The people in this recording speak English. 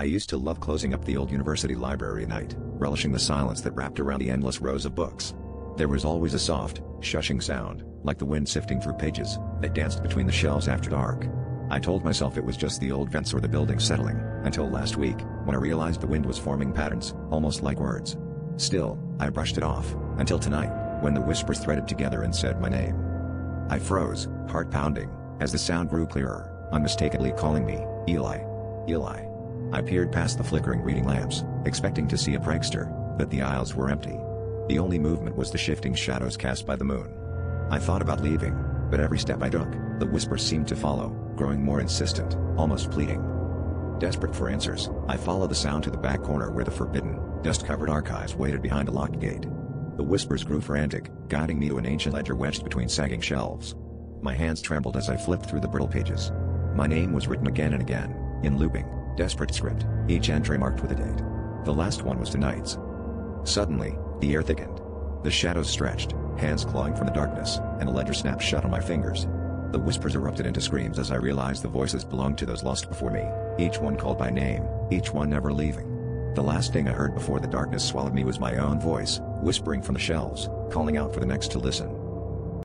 I used to love closing up the old university library at night, relishing the silence that wrapped around the endless rows of books. There was always a soft, shushing sound, like the wind sifting through pages, that danced between the shelves after dark. I told myself it was just the old vents or the building settling, until last week, when I realized the wind was forming patterns, almost like words. Still, I brushed it off, until tonight, when the whispers threaded together and said my name. I froze, heart pounding, as the sound grew clearer, unmistakably calling me, Eli. Eli. I peered past the flickering reading lamps, expecting to see a prankster, but the aisles were empty. The only movement was the shifting shadows cast by the moon. I thought about leaving, but every step I took, the whispers seemed to follow, growing more insistent, almost pleading. Desperate for answers, I followed the sound to the back corner where the forbidden, dust-covered archives waited behind a locked gate. The whispers grew frantic, guiding me to an ancient ledger wedged between sagging shelves. My hands trembled as I flipped through the brittle pages. My name was written again and again, in looping, desperate script, each entry marked with a date. The last one was tonight's. Suddenly, the air thickened. The shadows stretched, hands clawing from the darkness, and a ledger snapped shut on my fingers. The whispers erupted into screams as I realized the voices belonged to those lost before me, each one called by name, each one never leaving. The last thing I heard before the darkness swallowed me was my own voice, whispering from the shelves, calling out for the next to listen.